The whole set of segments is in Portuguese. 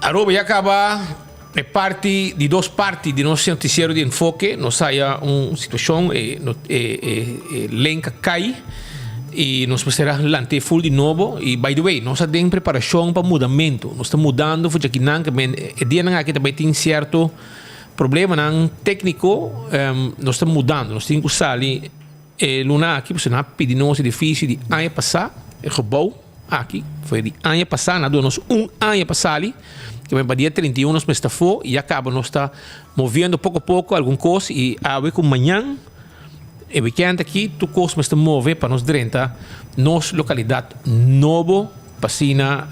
Aroba já acaba é parte de duas partes de nosso noticiário de enfoque. Nós saia uma situação lenca cai e nós precisamos lançar full de novo. E by the way, nós temos preparação para mudamento. Nós estamos mudando, porque aqui não é dia não aqui também tem certo problema não técnico. Nós estamos mudando, nós temos que usar ali luna aqui, porque não pedir nosso edifício de ano passado, o gebouw aqui foi de ano passado, nós ano passado ali. Que vai para dia 31 nós está fora e acaba nós está movendo pouco a pouco alguma coisa e a ver como amanhã e weekend aqui tu coisa está mover para nós dentro nossa localidade novo passina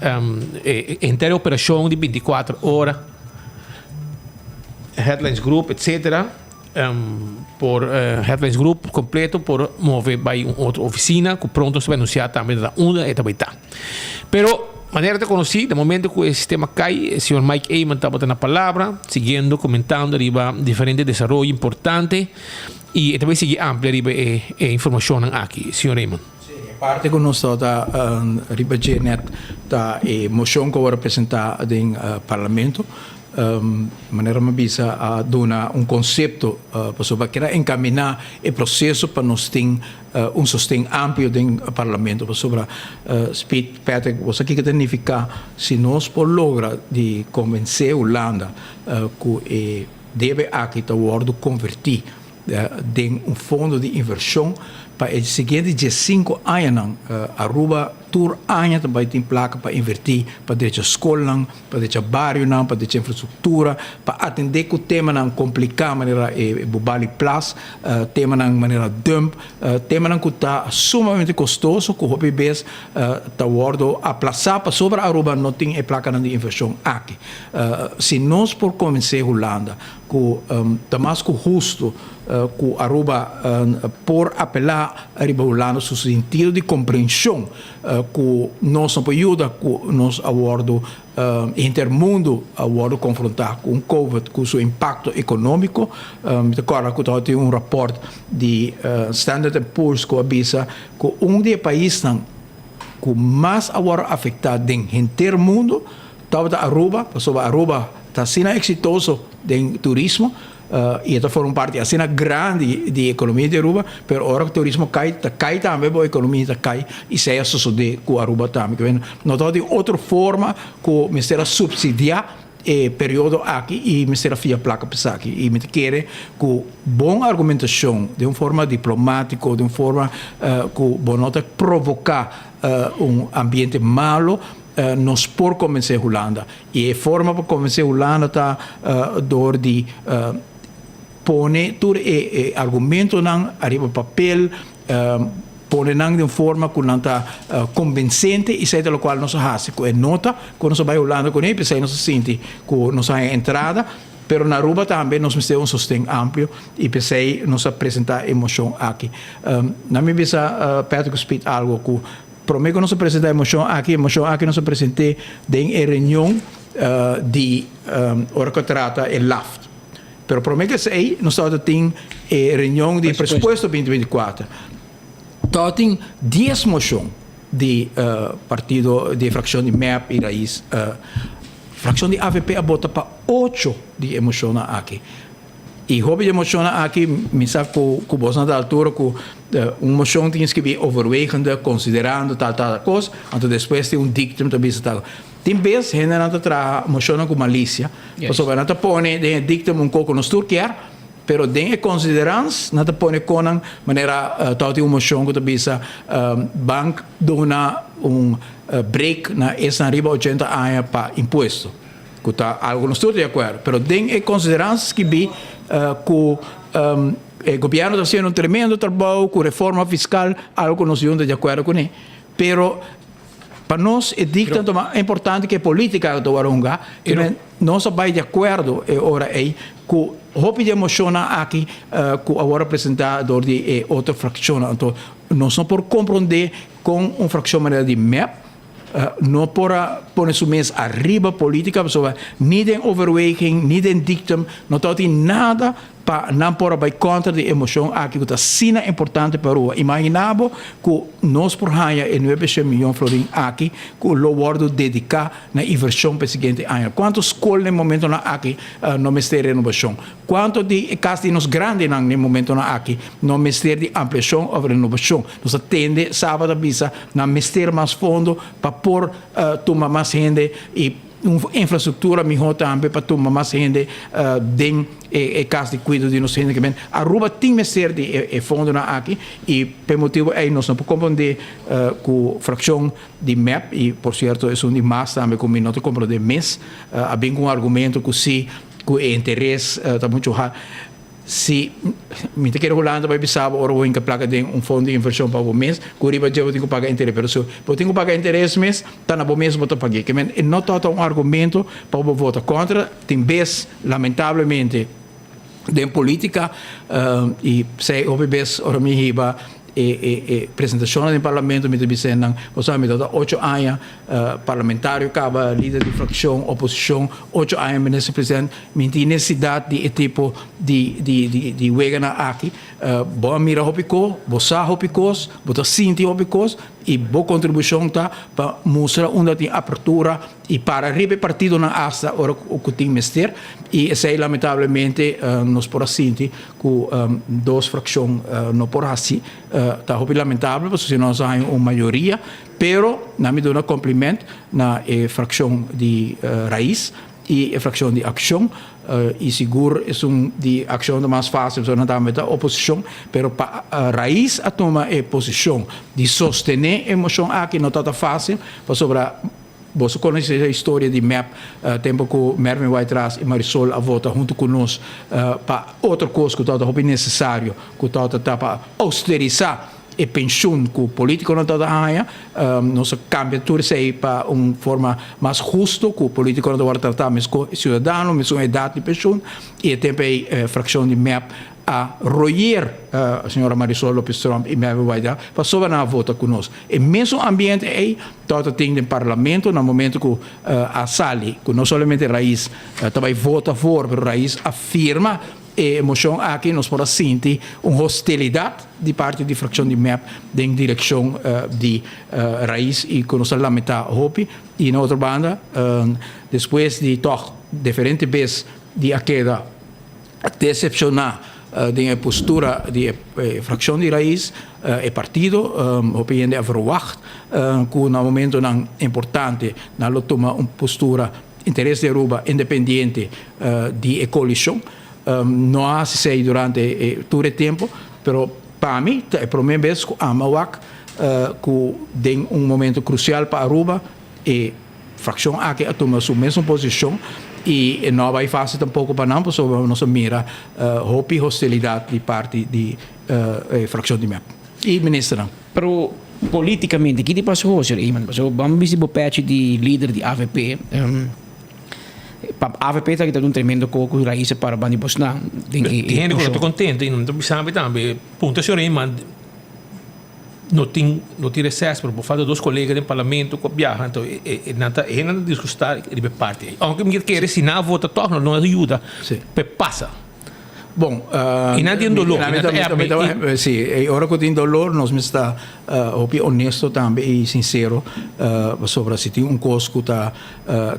inteira operação de 24 horas Headlines Group etc por Headlines Group completo por mover para outra oficina que pronto se vai anunciar também da onda e também está pero maneira de conhecer, de momento que o sistema cai, o senhor Mike Eyman está botando a palavra, seguindo, comentando, arriba diferentes desenvolvimentos importantes e também seguir amplia arriba informação aqui, senhor Eyman. Parte que nós está arriba de net da moção que eu vou apresentar no parlamento, maneira uma visa a dar conceito para que encaminhar o processo para nós ter sustento amplo no parlamento sobre speed Patrick você que significa se nós por logra de convencer a Holanda que deve aqui convertir em fundo de inversão para os seguintes 5 anos Aruba tour anos também tem placa para investir para deixar escola para deixar bairro para deixar infraestrutura para atender o tema não complicar maneira bubali plus tema não maneira dump tema não que está sumamente custoso que o PBS está guardo a plaçar para sobre Aruba não tem placa de inversão aqui se nós por convencer a Holanda que está mais justo que Aruba por apelar a Holanda no sentido de compreensão que nós não ajuda que nós abordo intermundo abordo confrontar com o Covid com seu impacto econômico agora que tem rapport de Standard & Poor's que avisa que dos países que mais agora afetado em inteiro mundo está Aruba, sobre Aruba está sendo exitoso em turismo e esta foi parte assim grande de economia de Aruba, mas agora o turismo cai também, a economia cai e se é suceder com Aruba também. Não tem outra forma que o Ministério subsidiar período aqui e o Ministério fia placa para aqui e me quer com boa argumentação de uma forma diplomática, de uma forma que bonota provocar ambiente malo nós por convencer a Holanda e a forma para convencer a Holanda está dor de pone tur argumento não arriba papel pone não de uma forma que não está convincente e sei do qual nós fazemos é nota quando nós vai a Holanda com ele pensei nós sente que nós a entrada pero na Aruba também nós temos sustento amplo e pensei nós apresentar emoção aqui na minha visa Patrick speak algo que prometo que nós apresentar emoção aqui nós apresentei em reunião de hora que trata o LAFT pero prometo que sei nós temos reunião de presupuesto 2024 tem 10 moções de partido de fração de MEP e raiz fração de AVP a bota para 8 de emoção aqui e hobby de emoção aqui me sabe que você na altura que uma moção tem que ser overwegende considerando tal coisa então depois tem dictum também tal tem vezes gente não traz moção com malícia porque não te põe de dictum um pouco nos turquear pero den considerans nata põe com maneira tal de uma moção que também bank dona break na essa riba 80 anos para imposto que está algo não estou de acordo pero den considerans que bi que o governo está fazendo tremendo trabalho com reforma fiscal algo que nós estamos de acordo com ele pero para nós é dictato é importante que a política do Warunga que nós vai de acordo ora aí que hope de emoção aqui que agora apresentador de outra fração então nós não por compreender com uma fração maneira de MEP não por pôr isso mesmo arriba política, nem de overweighing, nem de dictum, não tem nada para não pôr by contra de emoção aqui que está sina importante para o imaginabo que nós por raia e 9 milhões de florim aqui que o lowardo dedicar na inversão para o seguinte ano quantos escolas no momento na aqui no Ministério de Renovação quanto de casos de nos grandes no momento na aqui no Ministério de Ampliação ou Renovação nós atende sábado visa na Ministério mais fundo para pôr tomar mais gente e infraestrutura melhor também para tomar mais gente dentro caso de cuidado de nossa gente que Aruba tem que ser de fundo na aqui e por motivo aí nós não podemos compreender com fração de MEP e por certo é de mais também como não te compreender mês há bem um argumento que se com interesse está muito raro se me te quero Holanda vai pensar ora vou placa de fundo de inversão para o mês curiba já vou ter que pagar interesse pero se vou ter que pagar interesse mês tá na bom mês vou pagar que men não tá um argumento para votar contra tem vez lamentavelmente de política e sei houve vez ora me riba apresentação no parlamento me dizem você me dá 8 anos parlamentário acaba líder de fração oposição 8 anos ministro presidente me tem necessidade de tipo de wega aqui boa mira hopicos boa hopicos boa sinti hopicos e boa contribuição tá para mostrar onde tem abertura e para ribe partido na asta ora o que tem mester e sei lamentavelmente nos por sinti com duas frações não por assim tá lamentável porque se nós há uma maioria pero na me dá um cumprimento na fração de raiz e a fração de ação e seguro é de ação mais fácil so não dá a oposição pero para raiz a toma a posição de sostener a emoção aqui não está fácil para sobre você conhece a história de MEP, tempo que o Mervin vai atrás e Marisol a volta junto conosco para outra coisa que está necessário, que está para austerizar e pensão que o político não está ganhando, nós cambia tudo isso aí para uma forma mais justa, que o político não vai tratar mais com o cidadão, mais com a idade de pensão, e tempo aí fração de MEP a roer a senhora Marisol Lopes Trump e Mervin vai dar para sobre na volta conosco. E mesmo ambiente aí, todo tem no parlamento, no momento que a Sali, que não somente raiz, também vota a favor, mas raiz afirma e emoção aqui nós podemos sentir uma hostilidade de parte da fração de MEP em direção de raiz e que nós lamentar hope e na outra banda depois de toch diferentes vezes de a queda decepcionar de postura de fração de raiz e partido opinião verwacht que no momento importante na toma uma postura interesse de Aruba independente de coalição não há se sei durante todo o tempo pero para mim é a primeira vez que a Mauac que tem momento crucial para Aruba e fração aqui a toma sua mesma posição e não vai fácil tampouco para não, porque nós mira hostilidade de parte fração de MEP. E ministro não. Pero politicamente, que tipo passou hoje, Iman? So, vamos ver se o patch de líder de AVP. AVP está aqui um tremendo coco raiz para Bani Bosna. Tem gente que estou contente, não estou pensando também. Ponto, senhor Iman, não tem recesso, porque por falta dos colegas do parlamento que viajam, então é nada disgustar de parte. Aunque me quer se não vota torna não ajuda, passa. Bom, e não tem dolor. Sim, agora que tem dolor, nós está honesto também e sincero sobre se tem coisa que está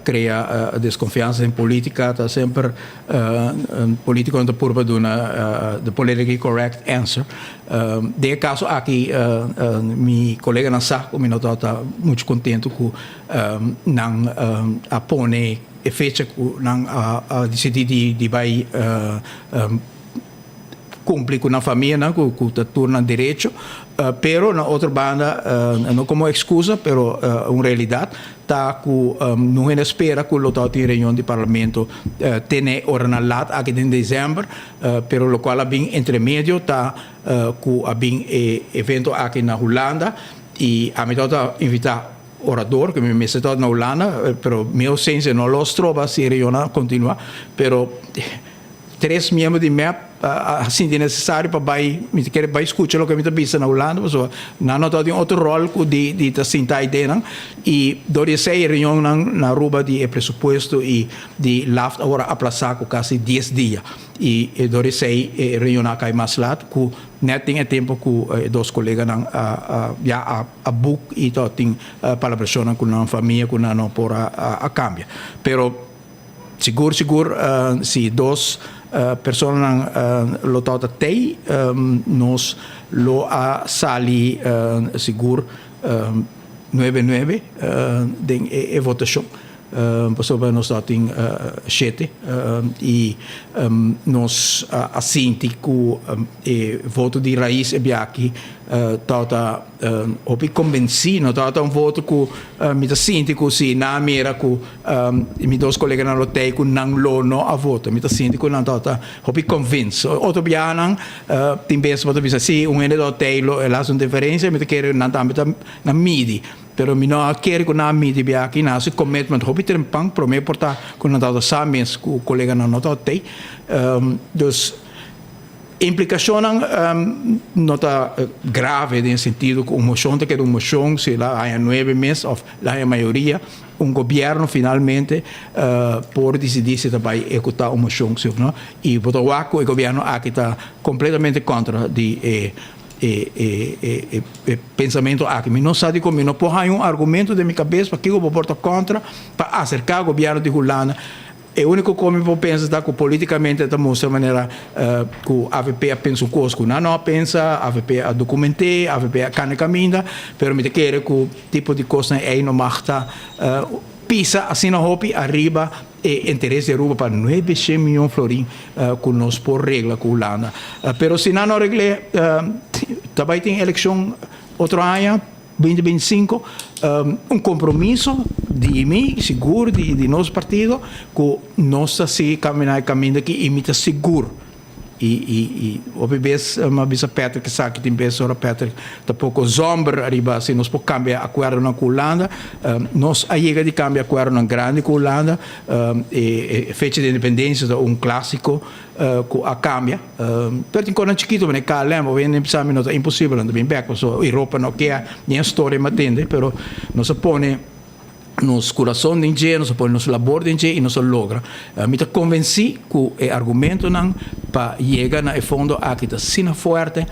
cria desconfiança em política, está sempre político não por the politically correct answer. De caso aqui, meu colega na saco, me está muito contente que não apone e fecha que não decidi de vai cumprir com a família, não que torna direito, pero na outra banda não como excusa, pero uma realidade tá que não é espera que o local de reunião de parlamento tenha hora na lata aqui em dezembro, pero lo qual bem entre medio tá que bem evento aqui na Holanda e a metade invitar orador que me está na Holanda, pero meu senso não los trova se reunião continua, pero 3 membros de MEP assim de necessário para me querer vai escutar o que me está pensando na Holanda, mas não não tem outro rol de sentar ideia e do sei reunião na ruba de presupuesto e de laft agora aplazar quase 10 dias e do sei reunião cai mais lá que net tem tempo que dois colegas já a book e tó tem palabração com a família com não por a cambia pero seguro se dois personas lo tota tei nos lo a sali seguro 9 de votação pessoa nós tem 7 e nós assenti que voto de raiz é aqui tata opi convencido tata voto que me senti que se na mera que mi dos colegas na lotei que não lo no a voto me senti que não tata opi convince outro bianan tem vez voto bisa se ene lotei lo é lá uma diferença me quer na na midi pero mi no quer que na midi bia aqui na se commitment hopi ter pang pro me portar com na tata sames que colega na notei dus implicação nota grave no sentido que uma moção que uma moção se lá há 9 meses ou lá a maioria governo finalmente por decidir se vai executar uma moção não e o governo aqui está completamente contra de pensamento aqui mas não sabe como não pode argumento de minha cabeça para que eu vou portar contra para acercar o governo de Holanda. O único como eu penso é que politicamente está mostrando maneira que a AVP pensa um coisa que não pensa, a AVP a documentar, a AVP a caminha, mas me quer que o tipo de coisa é não marca pisa assim na hopi arriba e interesse de Aruba para 900 milhões de florins que nós por regra com a Holanda. Mas se não regle, também tem eleição outro ano 2025 compromisso de mim seguro de nosso partido que nós se caminhando que imita seguro e obviamente uma vez Patrick que sabe que tem pessoa Patrick tá pouco zombra arriba se nós podemos cambiar acordo na Holanda nós a chega de cambiar acordo na grande com Holanda e fecha de independência clássico a cambia per ancora chiquito me calma vem pensar não é impossível não bem back so Europa não quer nem história matende pero não se põe nos coração de gente, nos põe nos labor de gente e nos logra. Me convenci que o argumento não para chegar na fundo aqui está sendo forte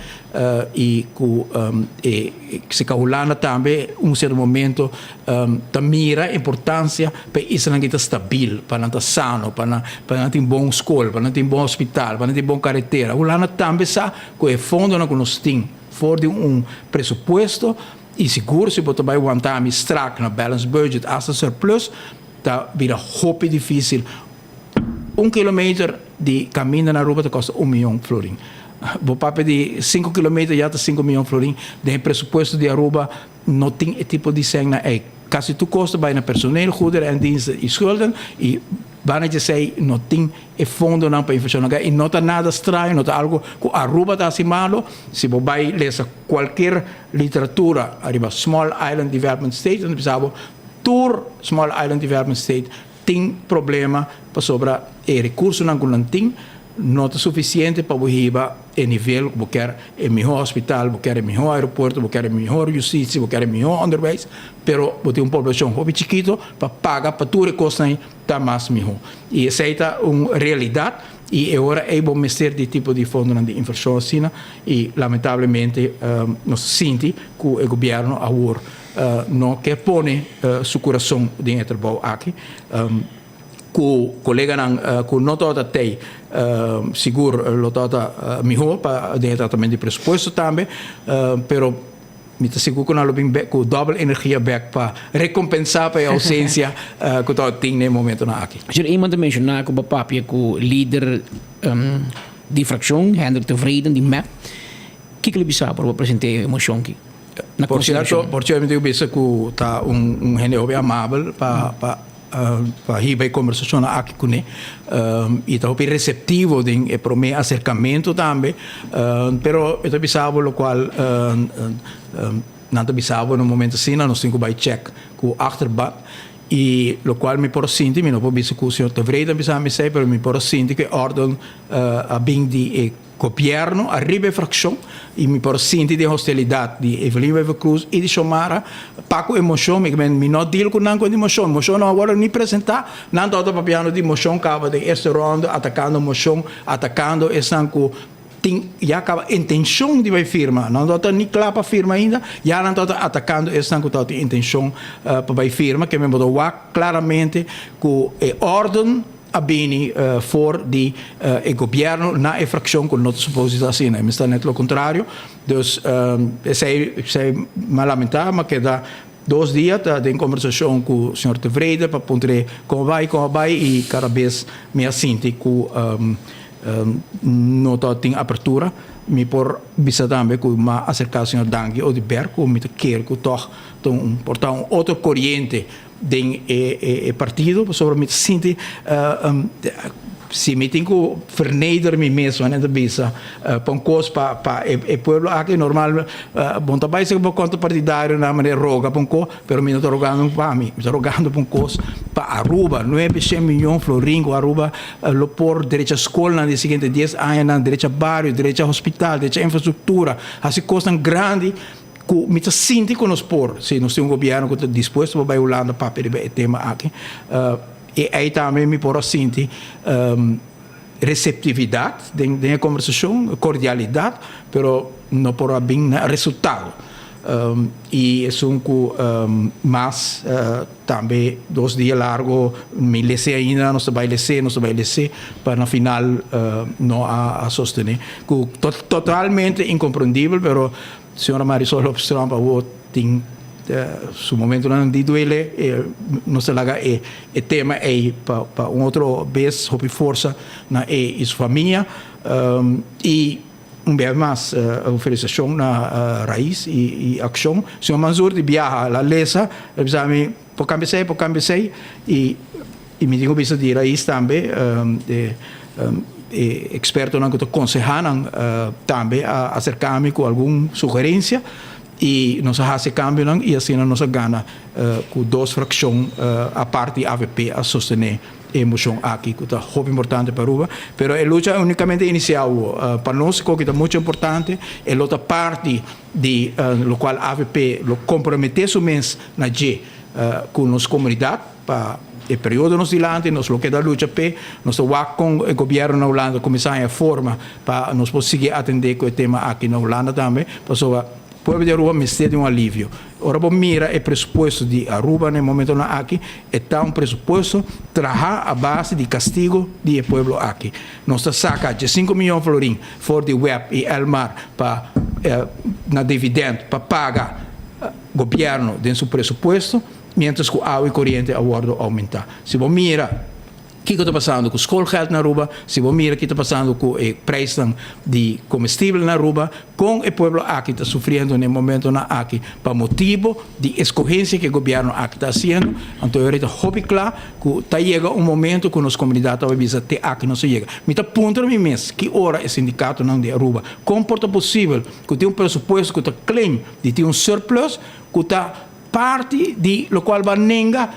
e que se a Holanda também certo momento mira a importância para isso não está estável, para não estar sano, para não ter bom escola, para não ter bom hospital, para não ter bom carretera. A Holanda também sabe que o fundo não nos tem fora de presupuesto e seguro se você vai aguentar me strak na balance budget hasta surplus tá vira hope difícil 1 kilometer de caminho na rua custa 1 milhão de florins vou para de 5 kilometros já está 5 milhões de florins de presupuesto de Aruba não tem tipo de cena quase tu custa vai na personeel goederen en diensten e schulden e Bana dizer não tem fundo não para investir e não está nada estranho, não está algo que Aruba está assim malo. Se você vai ler qualquer literatura arriba Small Island Development State, não precisa tour Small Island Development State tem problema para sobre recursos não tem não é suficiente para você o nível que quer o melhor hospital, você quer o melhor aeroporto, você quer o melhor justiça, você quer o melhor underways, pero você tem uma população muito chiquito para pagar para tudo que custa está mais melhor. E essa é uma realidade e agora é bom mexer de tipo de fundo de inversão assim e lamentavelmente nós sentimos que o governo agora não quer pôr seu coração dentro do aqui. Que colega que não toda tem seguro lo toda melhor para de tratamento de presupuesto também pero me está seguro que não bem com double energia back para recompensar para a ausência que todo tem no momento na aqui. Já iemand mencionar que o papai que o líder de fração Hendrik Tevreden de MEP que ele bisa para apresentar emoção aqui. Por certo eu penso que está gente amável para ir conversação aqui com ele e está bem receptivo de para mim acercamento também pero eu pensava o qual não pensava no momento assim nós temos que check com achterban e lo qual mi por sinti mi no po bisa ku senhor tevreden bisa mi sei pero mi por sinti che ordem a bing di governo arriba fraction e mi por sinti di hostilidade di Evelyn Wever Cruz e di Xomara paco emoção mi no deal con nanco di emoção no agora ni presentar nan todo papiano di emoção cava de esta ronda atacando emoção atacando e sanco já acaba intenção de vai firma não dota ni clapa firma ainda já não dota atacando essa não dota intenção para vai firma que me botou claramente que é ordem a bene voor die governo na infracção com nossa suposição assim, né? Mas está net o contrário. Dus sei mal lamentável, mas que dá 2 dias de conversação com o senhor Tevreden para poder como vai e cada vez me assinti que não tem abertura. Me por bisa também que ma acercar o senhor Dangi ou de Berco, me quer que toch portar outro corrente de partido, sobre me sinti se me tenho que verneder me mesmo, né, da bisa para coisa para o povo aqui normal, bom também se por conta partidário na maneira roga para co, pero me não estou rogando para mim, estou rogando para coisa para Aruba, 900 milhões floringo Aruba, lo por direita escola na de seguinte 10 anos, na direita bairro, direita hospital, direita infraestrutura, assim coisas grandes que me sinto que nos por, se nós temos um governo que está disposto para Holanda para perder o tema aqui, e aí também me por sentir receptividade da conversação, cordialidade, pero não por bem resultado. E é um que mas também 2 dias largo me lesse ainda, nós vai lesse para no final não a sostener. Totalmente incompreendível, pero a senhora Marisol Lopes Trump tem su momento não de duele não se laga o tema é para outro vez houve força na e sua família e vez mais a felicitação na raiz e ação senhor Mansour de viaja la lesa exame por cambisei e me digo bisa de raiz também experto não que te aconselham também a acercar-me com alguma sugerência e nós fazemos cambio e assim nós ganhamos com 2 frações a parte AVP a sostener a emoção aqui que é muito importante para Aruba, mas a luta é unicamente inicial para nós que é muito importante é outra parte de lo qual AVP lo comprometer o mês na G com nossa comunidade para o período nos dilante, nós lo que da luta pe, nós com o governo na Holanda começar a forma para nós conseguir atender com o tema aqui na Holanda também, para o povo de Aruba me cede um alívio. Ora, bom, mira, o pressuposto de Aruba, no momento na aqui, é um pressuposto trabalhar a base de castigo do povo aqui. Nós saca de 5 milhões de florins fora de web e Elmar para na dividendo para pagar governo dentro do pressuposto, mientras que a água e corrente a bordo aumentar. Se você mira o que está passando com o schoolgeld na Aruba, se você mira o que está passando com o preço de combustível na Aruba, com o povo aqui está sofrendo no momento na aqui, para motivo de escorrência que o governo aqui está fazendo, então eu estou muito claro que está chegando momento que as comunidades vai dizer que aqui não se chega. Me está apontando a mim que hora o sindicato não de Aruba, como é possível que tenha pressuposto que está claim de ter surplus, que está parte de lo qual vai negar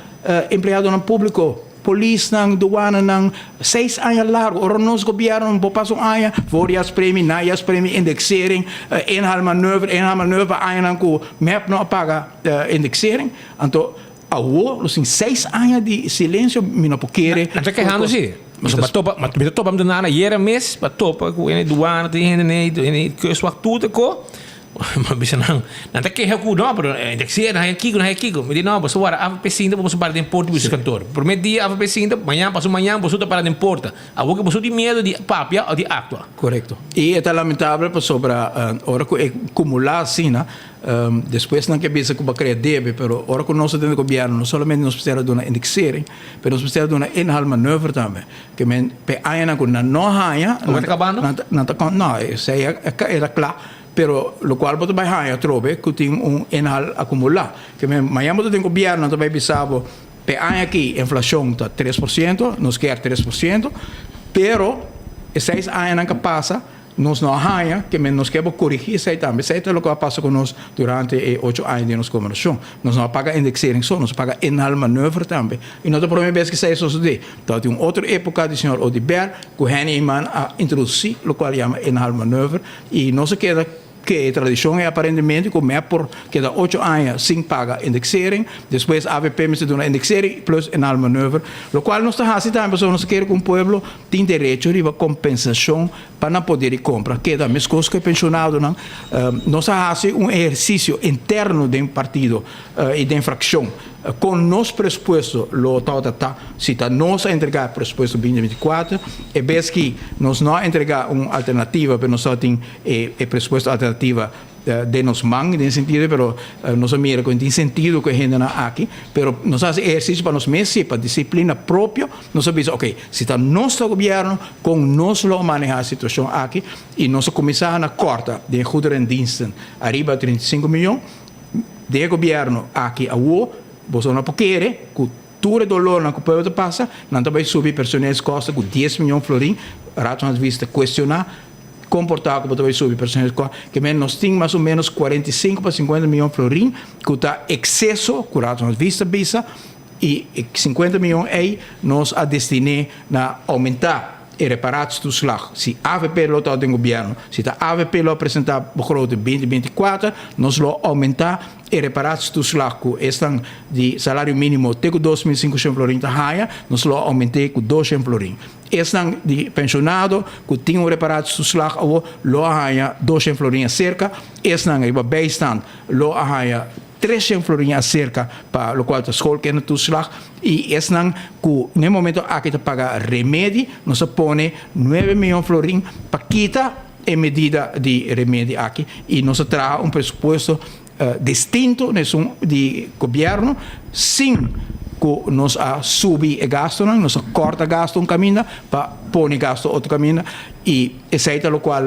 empregado no público, polícia, douana, 6 anos largo. Ora, nós governo não passa ano, voorjaars premie, najaars premie, indexering, inhaalmanoeuvre, anos que MEP não paga indexering. Então, assim, 6 anos de silêncio, me não querer. Não está querendo assim. Mas eu estou para dar na year mês, para topa com a douana, tem que os facturas com mas bisa nang nanti kaya aku no pero indeksi na aqui me não você agora a pecinda você para de importa do cantor promet dia a pecinda manhã passou manhã você para de importa a boca você tem medo de papia ou de actua correto e é lamentável para sobre hora que acumular assim né depois não que pensa que vai criar débito pero hora que nós temos governo não somente nós precisamos de uma indexering pero nós precisamos de uma inhaalmanoeuvre também que men pe aia na não haia não isso aí era claro pero lo qual pode vai a trobe que tem enal acumular que amanhã pode ter governo também pensava pe aqui inflação tá 3% nos quer 3% pero 6 anos que passa nos não arranha, que nos quer corrigir isso aí também. Isso aí é o que passa conosco durante 8 anos de nossa comemoração. Nós não paga indexering só, nós paga enal maneuver também. E não é a primeira vez que isso aí sucede. Então, tem uma outra época do senhor Odibert, que o Henneman a introduzir, o qual chama enal maneuver, e não se queda que a tradição é aparentemente como é por cada 8 anos sem pagar indexering, depois a AVP me se dá indexering plus enal maneuver, o qual nós estamos assim também, nós queremos que o povo tenha direito a compensação para não poder comprar, que é mesmo coisa que pensionado, não? Nós fazemos exercício interno do partido e da fração, com nosso pressuposto, se nós entregar o pressuposto 2024, é vez que nós não entregar uma alternativa, para nós só ter o pressuposto alternativa de nos mãos, nesse sentido, mas nós mira com tem sentido que a gente não aqui, mas nós fazemos exercício para nós mesmos, para disciplina própria, nós sabemos, ok, se está nosso governo, com nós lo manejar a situação aqui, e nós começar a corta de goederendiensten, arriba a 35 milhões, de governo aqui a você não pode querer, com todo o dolor que o povo passa, não vai subir personagens costas com 10 milhões de florins, rato de vista questionar, comportar que vai subir personagens costas, que nós temos mais ou menos 45 para 50 milhões de florins, que está excesso, com rato de vista, e 50 milhões aí nós a destinar a aumentar e reparados do slag. Se a AVP lo está em governo, se a AVP lo apresentar begroting 2024, nós lo aumentar e reparados do slag que estão de salário mínimo até 2.500 florins da raia, nós lo aumentei com 200 florins. Estão de pensionado que tinham reparados do slag, lo raia 200 florins cerca, estão aí bijstand, lo raia 300 florins cerca para o qual a escola que é no slag e estão que no momento aqui te paga remédio nós põe 9 milhões de florins para quitar a medida de remédio aqui e nós traz pressuposto distinto de governo sem que nós subir o gasto, nós corta gasto caminho para pôr gasto outro caminho e esse é o qual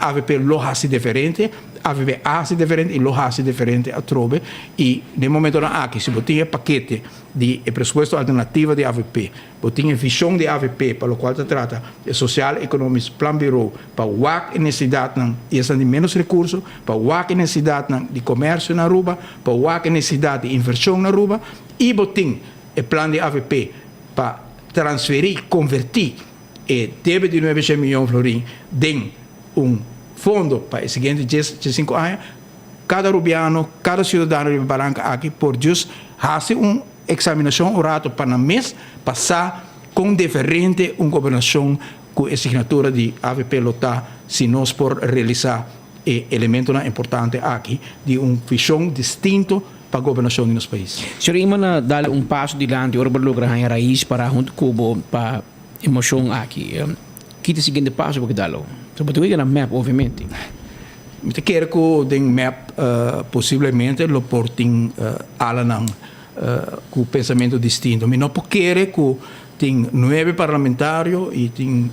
a AVP lo hace diferente, AVP hace diferente e lo hace diferente a trove e no momento aqui se botinha paquete de pressuposto alternativa de AVP, botinha visão de AVP para o qual se trata de social econômico plan bureau para o necessidade e essa de menos recursos, para o necessidade de comércio na Aruba, para o necessidade de inversão na Aruba e botinha o plano de AVP para transferir, convertir e deve de 900 milhões de florins em fundo para os seguintes 5 anos, cada rubiano, cada cidadão de Barranca aqui por just fazer uma examinação rato para mês passar com diferente uma governação com a assinatura de AVP lotar se nós por realizar elemento importante aqui de visão distinto para a governação do nosso país. Senhor, imana dar passo adiante, ora logra a raiz para junto com para emoção aqui. Que é o seguinte passo para dá-lo? Sobretudo na map, obviamente. Eu quero que den map possivelmente lo portem alanan com pensamento distinto. Mas não quero que tem 9 parlamentários e tem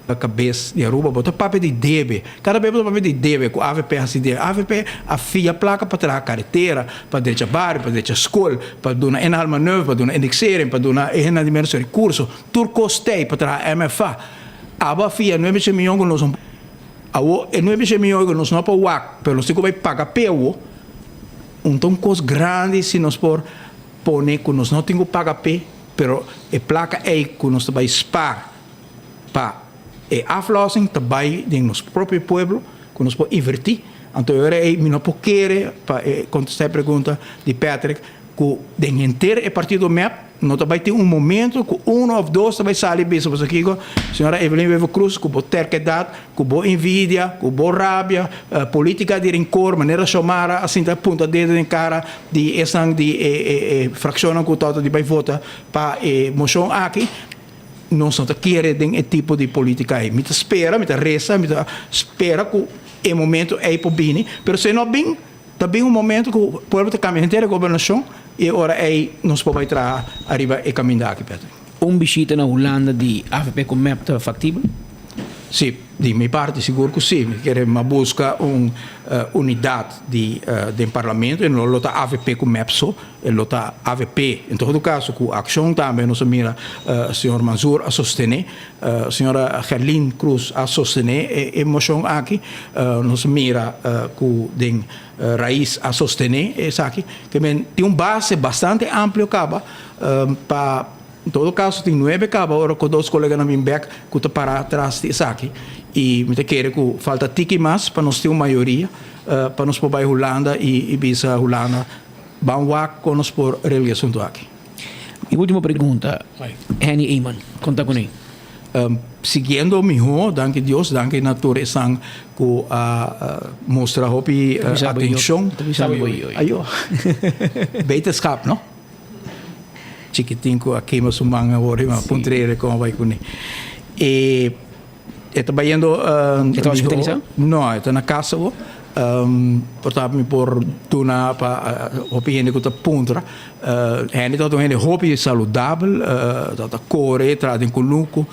a cabeça de Aruba, bota papel de debe. Cada vez bota papel de debe, com a AVP assim de AVP afia a placa para tirar a carreteira, para deixar bar, para deixar escola, para dar enal maneuver, para dar indexering, para dar ena de menos recursos, tudo costei para tirar MFA. Aba afia 9 milhões que nós não e 9 milhões que nós não para o WAC, pero se vai pagar pelo, então coisa grande se nós por pôr que nós não temos que pagar pé, pero a placa é que nós vai spar para a aflossing também de nosso próprio povo, que nós podemos invertir. Então, eu não quero para contestar a pergunta de Patrick, que de inteiro o partido MEP, não vai ter momento que um ou dois vai sair bem sobre aqui, senhora Evelyn Wever Cruz, que boa terquedade, que boa envidia, que boa rábia, política de rancor, maneira chamar assim da ponta dedo em cara de essa de fração que todo de vai votar para moção aqui. Não só querer esse tipo de política aí. Me espera, me reza, me espera que o momento é para bem, mas se não bem, também um momento que o povo está caminhando inteira a governação e agora aí nós podemos entrar arriba e caminhar aqui, Pedro. Visita na Holanda de AVP com map factível? Sim, de minha parte, seguro que sim. Queremos buscar uma unidade de parlamento, e não lota AVP com MEPSO, e lota AVP. Em todo caso, com a ação também, nós mira o senhor Mansour a sostener, a senhora Gerlin Cruz a sostener, e moção aqui, nós mira com a Raiz a sostener, e aqui, que tem uma base bastante ampla, para em todo caso, tem 9 cabos, agora com 2 colegas na minha back, que estão para atrás disso aqui. E me quero que falta tiki mais para nós ter uma maioria, para nós poder Holanda e bisa Holanda, vamos com nós por religião do aqui. E última pergunta, Henny Eyman, conta comigo. Seguindo o meu, danke Deus, danke natureza, que mostra hopi atenção. Ayo, wetenschap, não? Chiquitinho aqui mas manga ori ma puntrere como vai com e trabalhando está hospitalizado? Não, está na casa portanto me por tuna para opinião que está puntra ele está um hobby saudável está corre traz com luco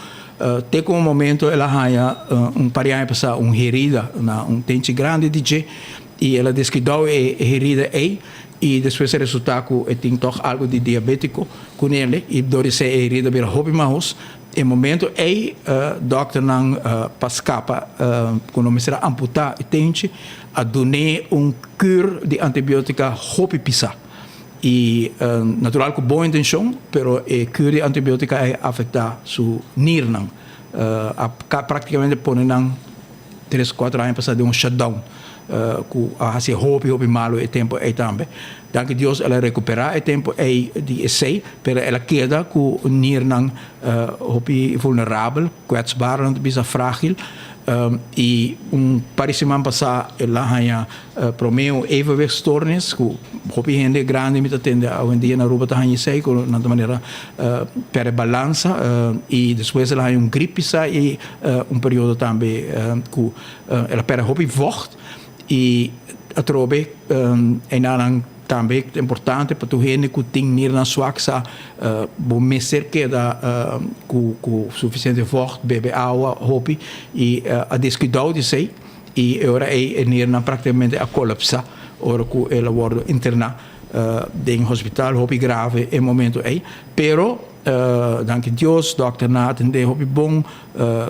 tem como momento ela ganha parião passar herida na tente grande DJ e ela descuidou herida aí e depois resultado que tem toch algo de diabético com ele e dori se herida bir hobby mas em momento aí doctor não pascapa quando me será amputar e tente a donar cure de antibiótica hobby pisa e natural com boa intenção pero a cure de antibiótica é afeta su nirnan praticamente põe não 3-4 anos passar de shutdown que a ser hobby malo e tempo e também. Danke Deus ela recuperar e tempo e de essay, pero ela queda com nier não hobby vulnerável, kwetsbaar, não bisa frágil. E parecia passar ela ganha promeu evenwichtstoornis, que hobby gente grande met atende a um dia na Aruba tá ganha sei, com na maneira per balança e depois ela ganha gripe e período também que ela per hobby vocht e a trobe en também é importante para tu gente que tem nir na sua casa bom messer que da com suficiente forte beber água hobby e a descuidar de sei e agora é nir na praticamente a colapsa ora que ela wordt interna em hospital hobby grave em momento aí pero danke Deus doctor na atende hobby bom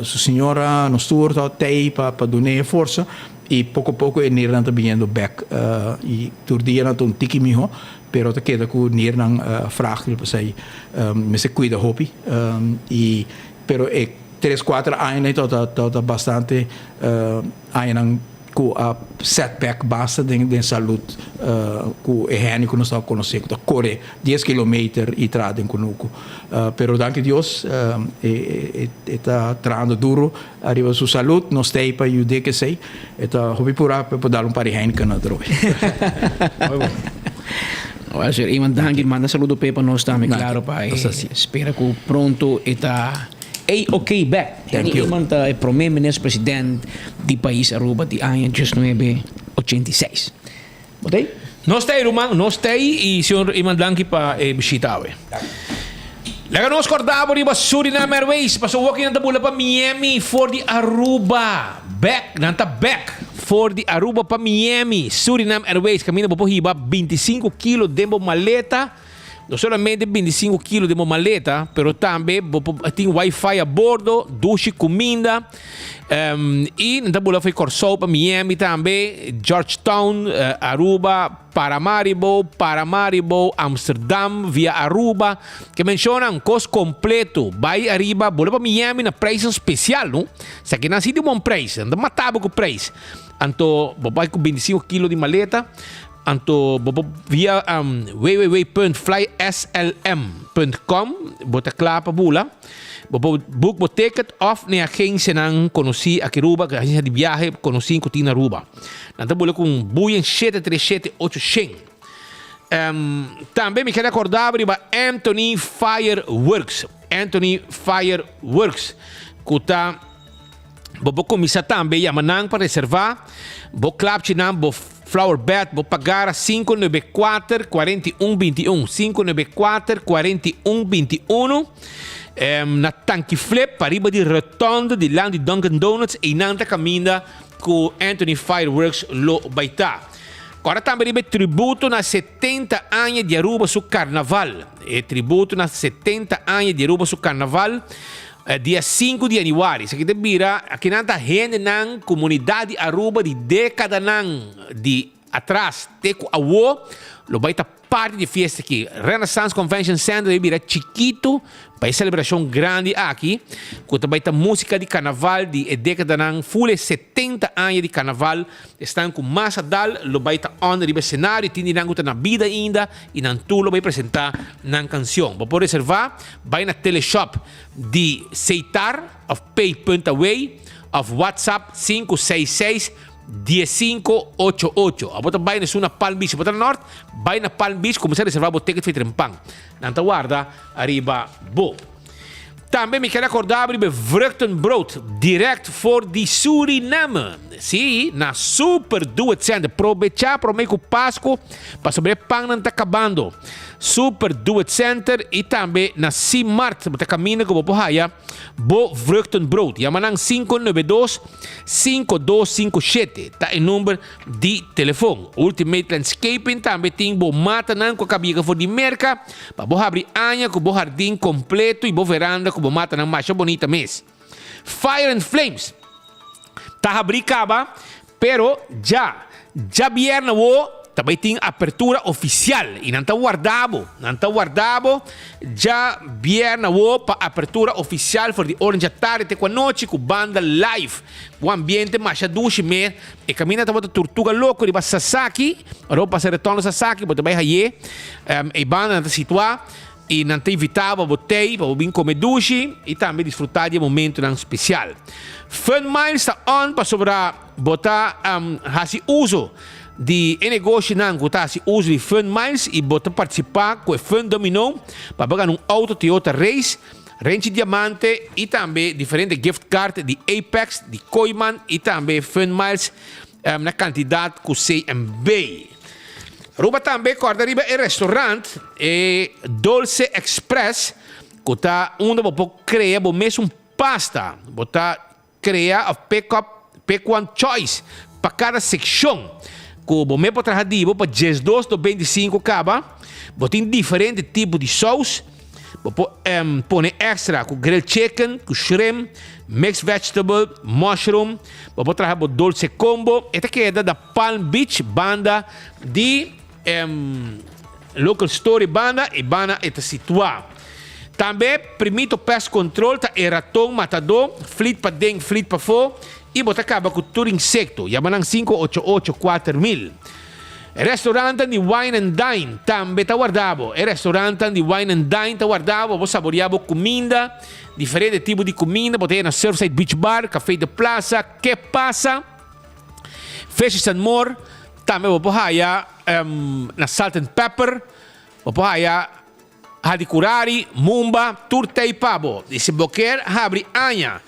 sua senhora nos turta tei para donar força e pouco a pouco ele não está vindo back e todo dia não tem tiki miho pero te queda com ele não frágil para sair mas se cuida hobby e pero é 3-4 anos está bastante anos com a setback basta de saúde com o Henny que nós estamos conhecendo que corre 10 km e tradem conosco pero danke Deus está trando duro arriba sua saúde nós temos para ajudar que sei está hobby pura para dar par de Henny que não droga Olha, sir, iman danke manda saludo para nós também claro pa espera que pronto está ok back. Thank you. Iemand é primeiro-ministro presidente do país Aruba de ano 1986. Botei? Nós temos, Roman, nós temos e o senhor Iman Blanqui para visitar. Laga nós acordamos riba Suriname Airways, passou walking na tabula para Miami for the Aruba. Back for the Aruba para Miami, Suriname Airways, caminho para riba 25 kg de maleta. Não somente 25 kg de maleta, pero também tem Wi-Fi a bordo, duche, comida. E na tabula foi Corsou para Miami também, Georgetown, Aruba, Paramaribo, Amsterdam, via Aruba, que menciona custo completo. Vai arriba, bola para Miami na preço especial, não? Se aqui não é um preço, não matava com preço. Então, vai com 25 kg de maleta. Anto via www.flyslm.com bota klaar pa bula book bo ticket of na agência nang conheci aqui Aruba que agência de viagem conheci com tina Aruba nanta bula com buien 737-800 também me quero acordar riba Anthony Fireworks que tá bo começar também a manang para reservar bo clap chinam bo Flower Bed, vou pagar a 594-4121. 594-4121. Na Tanki Flip, para riba di rotonda di land di Dunkin' Donuts, e nanta caminda com Anthony Fireworks lo baita. Agora também ribe tributo na 70 anos de Aruba su Carnaval. E tributo na 70 anos de Aruba su Carnaval. Dia 5 de januário. Isso aqui te vira, aqui nanta gente na comunidade Aruba de década de atrás. Teco awo, lo baita parte de festa aqui. Renaissance Convention Center vira chiquito, para celebração grande aqui. Quando baita música de carnaval de década nan, full 70 anos de carnaval. Estão com massa dal, lo baita on ribe cenário, tindi nang na vida ainda, e nan tu lo vai apresentar nan canção. Para poder reservar, vai na teleshop de Seitar, of Pay.away, of WhatsApp 566-1588. A bota vai na Palm Beach, bota na Norte, vai na Palm Beach, começar a reservar o ticket de trempang. Nanta guarda, arriba bo. Também me quero acordar sobre Vruchtenbrood, direct for de Suriname. Sim, na Super Do It Center. Aproveitar para o meio Páscoa, para sobre pão não está acabando. Super Do It Center e também na C-Mart, para caminhar como por aí, bo Vruchtenbrood. Yamanang 592-5257. Tá em número de telefone. Ultimate Landscaping também tem bo mata nan com a cabiga for de merca, para bo abrir anha com bo jardim completo e bo veranda com bo mata nan mais bonita mês. Fire and Flames. Tá abrir caba, pero já viernes também tem apertura oficial e não está guardado, já viernes para apertura oficial for de orange tarde até com a noite com banda live, o ambiente mais duche mer e caminha também Tortuga Louco de Sasaki, roupa se retorna Sasaki, botar bem aí, e banda não situar e não te invitava a botei para vir comer duche e também desfrutar de momento especial. Fun Miles está on para sobrar botar hasi uso de negócio não gostar se uso de Fun Miles e botar participar com o Fun Dominó para pagar auto Toyota Race, Range Diamante e também diferentes gift cards de Apex, de Koiman e também Fun Miles na quantidade que você embei. Ruba também corda riba e restaurante e Dolce Express que está onde você cria mesmo pasta, você cria a pick one choice para cada secção. Como me pode trazer para 12 to 25 caba, botem diferentes tipos de sauce, põe extra com grilled chicken, com shrimp, mixed vegetable, mushroom, pode trazer dolce combo. Esta queda da Palm Beach banda de local story banda e banda está situada. Também permite o pest control tá ratão matador, flit para dentro, flit para fora. E você acaba com todo insecto. Yamanang 588-4000. Restaurante de Wine and Dine também está guardado. Restaurante de Wine and Dine está guardado. Você saboreava comida, diferentes tipos de comida. Você tem na Surfside Beach Bar, Café de Plaza, Que Passa, Fishes and More. Também você haya na Salt and Pepper. Você haya Hadicurari, Mumba, Turta e Pabo. E se você quer, abre anha.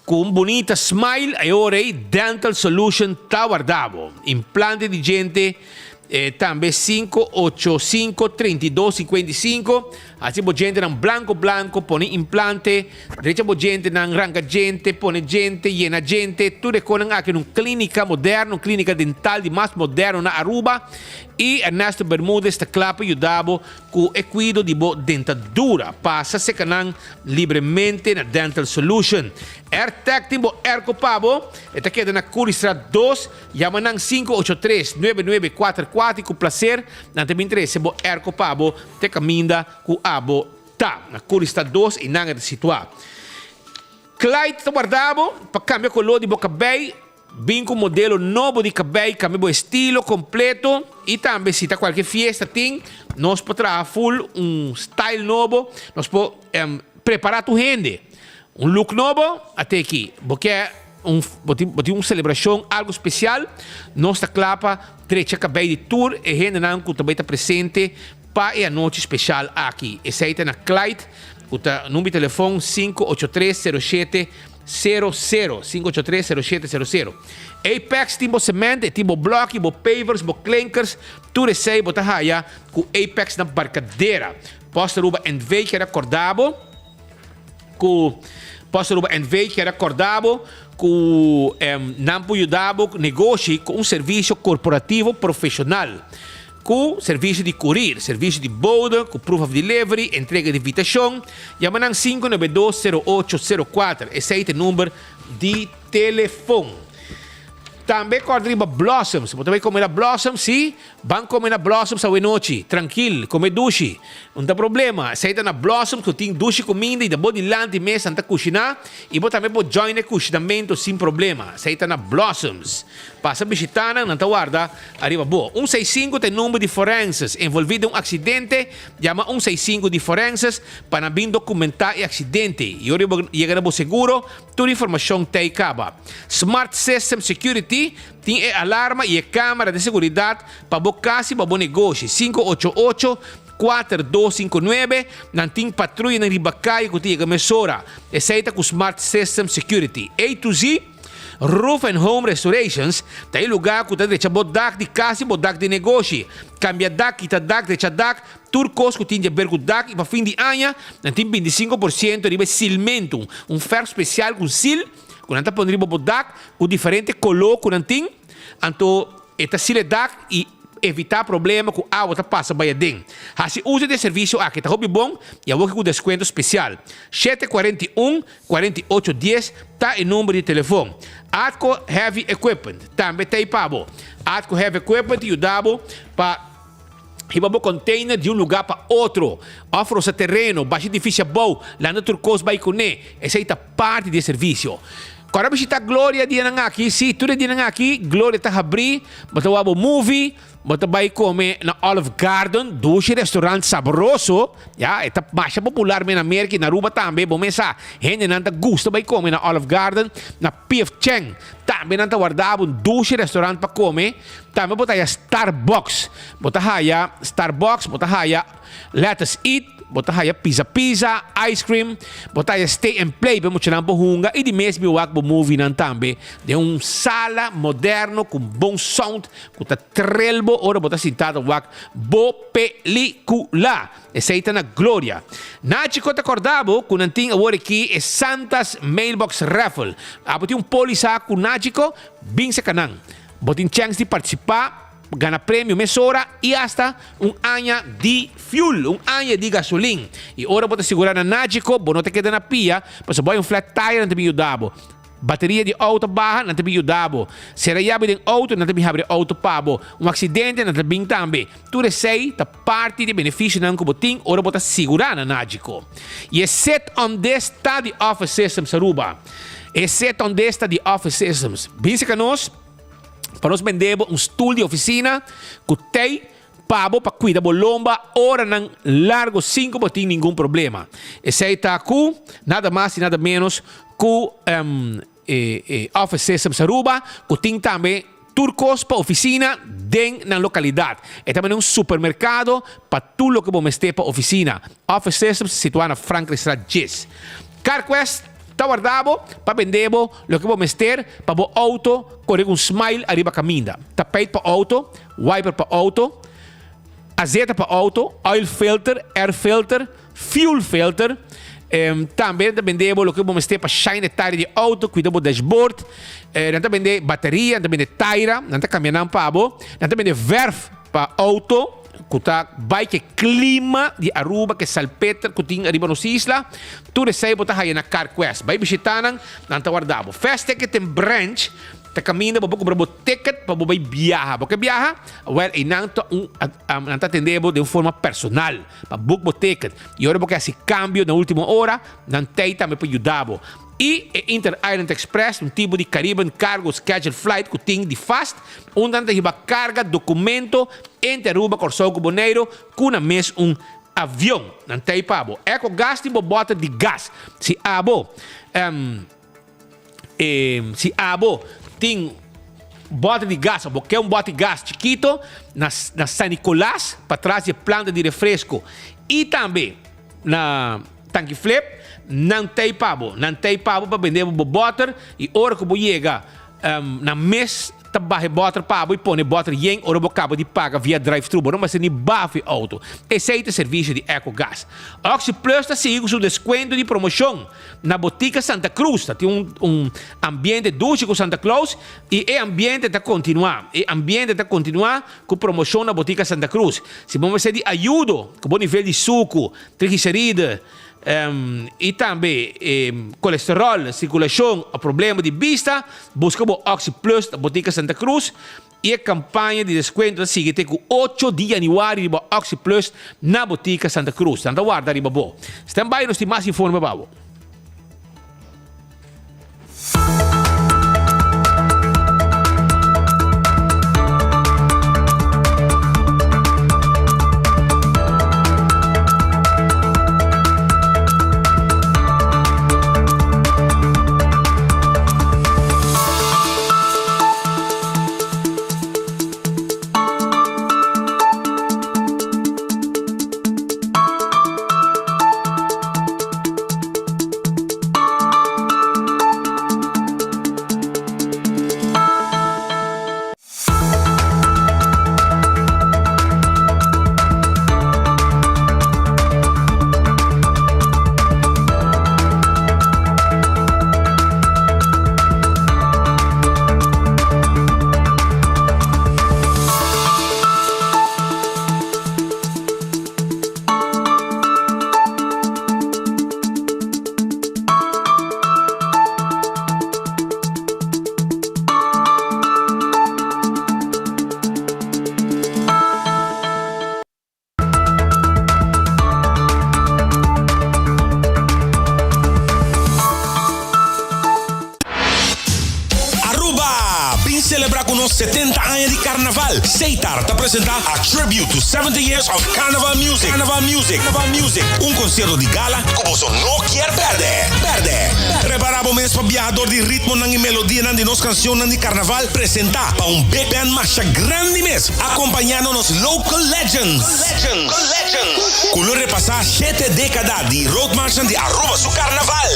Com bonita smile, agora Dental Solution está guardado. Implante de gente, também 585-3255. Assim, a gente não branco, põe implante. Derecha, a gente não arranca gente, põe gente, llena gente. Tudo com aqui numa clínica moderna, uma clínica dental de mais moderno na Aruba. E Ernesto Bermúdez está claro para ajudar com o cuidado de dentadura. Passa-se livremente na Dental Solution. AirTech Timbo Erco Pabo, esta queda na Curistra 2, Yamanang 583-9944, com prazer, na também interesse, bo Erco Pabo, te caminda com abo tá, na Curistra 2 e nanga de situar. Clyde está guardado, para cambiar color de boca bem, vem com modelo novo de cabelo, cambia o estilo completo, e também se está qualquer fiesta, tem, nós podemos full style novo, nós podemos preparar tu rende. Look novo até aqui, porque botem uma celebração, algo especial, nós está claro para trecha cabay de tour e gente não que também está presente para a noite especial aqui. Esse aí está na Clyde, o número de telefone 5830700 5830700. Apex timbo cement, timbo block, timbo pavers, timbo clankers, tudo isso aí bota haya com Apex na barcadeira. Posta ruba en vei que era acordado com posta ruba en vei que era acordado com não ajudava negócio com serviço corporativo profissional. Com serviço de courier, serviço de boda, com proof of delivery, entrega de invitação. Chama 5920804. Esse é o número de telefone. Também corriba Blossoms. Você vai comer a Blossoms, sim? Vão comer a Blossoms a noite. Tranquilo, comer duche. Não tem problema. Sai na Blossoms, que tem duche comida e da body land e mesa anta cozinhar. E você também pode join o cozinamento sem problema. Sai na Blossoms. Passa visitando, não está guarda. Arriba boa. 165 tem número de forenses. Envolvido em um acidente, chama 165 de forenses para vir documentar o acidente. E agora chegará seguro, toda a informação te acaba. Smart System Security tem alarma e câmera de segurança para boa casa e para bom negócio. 588-4259. Não tem patrulha na Ribacai que tem emissora. Essa com Smart System Security. A to Z, Roof and Home Restorations. Tem lugar que tem bodak de casa e bodak de negócio. Cambia dak, quita dak, deixa dak. Turcos que tem de bergo dak e para fim de ano, não tem 25% de silmento. Ferro especial com sil. Quando está pondo o dak, o diferente color que não tem. Então, esta sil dak e evitar problema com a água que passa by dentro. Se usa de serviço aqui, está bom, e eu vou com desconto especial. 741-4810 está em número de telefone. Atco Heavy Equipment, também está aí para Atco Heavy Equipment e o dabo para o container de lugar para outro. Offre o terreno, baixa difícil bom, lá no Turcos vai com ele. Essa aí está parte do serviço. Quando você está Glória dia aqui, sim, tudo dia aqui, Glória está abrir, você vai movie, você vai comer na Olive Garden, doce restaurante saboroso, já, é mais popular na América e na Aruba também, bom mensa, gente não gosta vai comer na Olive Garden, na P.F. Chang, também não guardava doce restaurante para comer, também você vai Starbucks, você vai Starbucks, você vai Let Us Eat, bota haya pizza, ice cream, bota haya stay and play, bem muito nampo hunga e de mesmo o akbo movie nan tambe de sala moderno com bom sound, com ta trelbo, ora bota sentado wak bo película. Essa aí tá na Glória. Nachi ko te acordavo com nanting award aqui é Santa's Mailbox Raffle. Aboti polisa com Nachi ko bing sa kanang. Botin chance de participar, gana prêmio mesora e hasta ano de fuel, ano de gasolina. E ora bota segurar na Nagico, não te queda na pia, mas boy flat tire não te ajudava. Bateria de auto barra não te ajudava. Será chave de auto não te abre auto pabo. Acidente não te bem também. Tu sei da parte de benefício não botin, ora bota segurar na Nagico. E é set on this de Office Systems Aruba. É set on this de Office Systems. Pense que nós para nós vendemos stool de oficina que tem pabo para cuidar da lomba, hora não largo 5 não tem nenhum problema. Esse aí está com nada mais e nada menos com Office Systems Aruba, que tem também Turcos para oficina dentro da localidade. É também um supermercado para tudo o que vamos ter para oficina. Office Systems situado na Franklin Street 10. CarQuest está guardado para vender o que vamos ter para o auto correr smile arriba caminda. Tapete para auto, wiper para auto, azeite para auto, oil filter, air filter, fuel filter. Também vendemos o que vamos ter para shine tire de auto, cuidar do dashboard. Não vender bateria, não vender tire, não caminhando para abo, não vender verf para auto. Kuta bike clima de Aruba que salpeta que tem arriba nos isla, tudo isso aí bota aí na CarQuest. Vai visitar não tá guardado. Fast ticket em branch, tá caminhando para comprar ticket para vai viajar, porque viaja, well, e não tá atendendo de uma forma personal, para book o ticket. E agora porque esse cambio na última hora, não tem também para ajudar. E Inter Island Express, tipo de Caribbean Cargo Schedule Flight que tem de fast, onde anda a carga, documento, entre Aruba, Corsão, Boneiro, com a mês avião. Não tem pabo. É com gás tipo bota de gás. Se abo tem bote de gás, porque é bote de gás chiquito na San Nicolás, para trás de planta de refresco. E também na Tanque Flip, não tem pabo para vender butter. E hora que você chega na mês, trabalha butter pabo e põe butter yen, hora você acaba de pagar via drive-thru, mas você nem bafe auto. Esse é o serviço de EcoGás. Oxy Plus está seguindo com desconto de promoção na Botica Santa Cruz. Tem ambiente dulce com Santa Claus e o ambiente está continuar. Com promoção na Botica Santa Cruz. Se você de ajuda com bom nível de suco, triglicerida, e também colesterol, circulação, problema de vista, busca o Oxy Plus da Botica Santa Cruz e a campanha de desconto sigue com 8 de janeiro de Oxy Plus na Botica Santa Cruz. Tanto guarda riba bo. Stand by, nós temos mais informe babo. celebrar com nós 70 anos de carnaval. Seitar te apresentar a Tribute to 70 Years of Carnival Music. Carnival Music. Concerto de gala que você não quer perder. Preparamos mesmo para viajador de ritmo e melodia de nossa canção de carnaval. Apresentar para big band marcha grande mesmo. Acompanhando nos local legends. Color repassar 7 décadas de road marcha de Aruba su carnaval.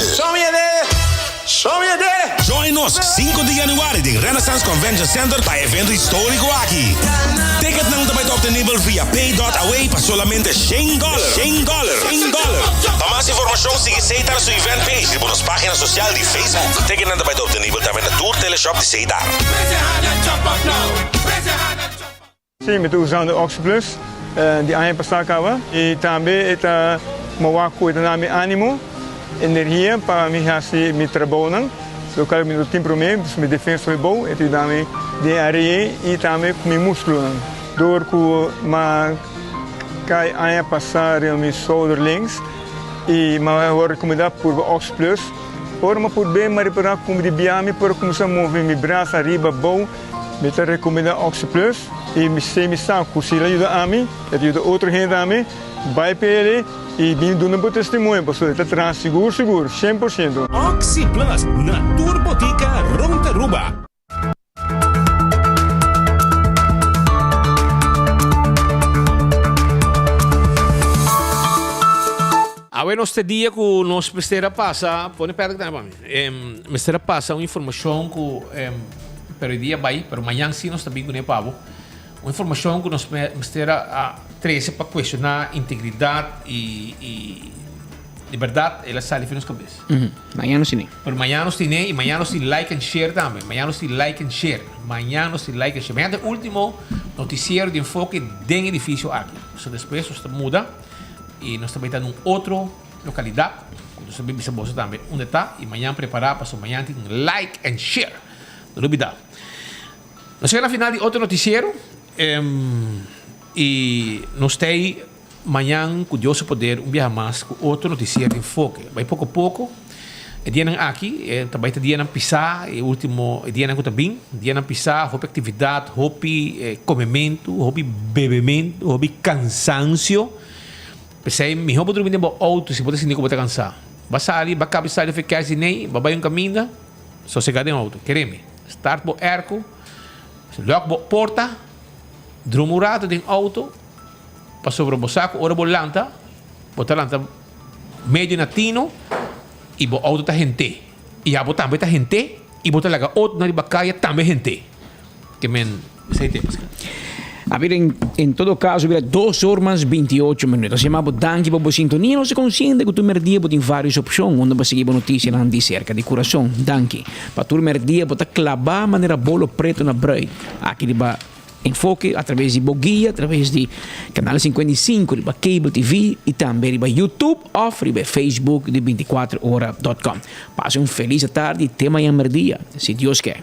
Join nos 5 de januari de Renaissance Convention Center para evento histórico aqui. Ticket não também está disponível via pay.away para solamente $100. Para mais informação, siga Seitar su event page por nossa página social de Facebook. Ticket não também está disponível também na Tour Teleshop de Seitar. Sim, eu estou usando o Oxy Plus de ano passado e também está com o ânimo, energia para me trabalhar. Eu quero me tempo mesmo, minha defesa foi boa, e também de areia e também com meu músculo. Door que ma cai ano passado meu shoulder links e ma vou recomendar por Oxy Plus. Ora ma por bem mas para como de biame para começar a mover meu braço arriba bom, me te recomendar Oxy Plus e me está com se ajuda a mim, ajuda outra gente a mim, vai para ele. E vim dando um bom testemunho, pessoal. Está traz seguro, 100%. Oxy Plus, na Turbotica Ronteruba. Agora, este dia que nós precisamos passar, pode perguntar para mim. Precisamos passar uma informação que, para o dia vai, para amanhã sim nós também com o Pavo. Uma informação que nós precisamos a 13 para questionar integridade e liberdade, ela sai de nos cabeça. Amanhã não tem. Pero amanhã nós temos e amanhã nós temos like and share também. Amanhã nós temos like and share. Amanhã é o último noticiero de enfoque do edifício aqui. So, depois nós muda e nós também estamos em outra localidade. Nós também precisamos também onde está e amanhã preparar para amanhã tem like and share. Não duvidar. Nós chegamos na final de outro noticiero. E nós temos amanhã, com Deus poder, viajar mais com outro noticiero de enfoque. Vai pouco a pouco. E dia aqui, também está dia pisar, e último dia não também, dia pisar, hobby atividade, hobby comimento, hobby bebimento, hobby cansancio. Pensei, me hobby dormir no auto, se pode sentir como está cansado. Vai sair, vai acabar de ficar assim, vai um caminho, sossegado em auto. Queremos, start por erco, Lock porta, drumurado de auto, pa sobre o saco, ora bolanta, botalanta medio natino, e bo auto ta gente. E a também ta gente, e bota laga outro na ribacaia também gente. Que men, sei tempo. A ver, en todo caso, mira, 2 horas 28 minutos. Se chamava danke para a sintonia, não se consciente que tu merdia tem várias opções, onde você seguir notícia lá de cerca de coração. Danke. Para tu merdia, botar clavar maneira bolo preto na brei. Aqui de enfoque através de boguia, através de canal 55, de cable TV e também de YouTube ou de Facebook de 24hora.com. Passe feliz tarde e tema amanhã, se Deus quer.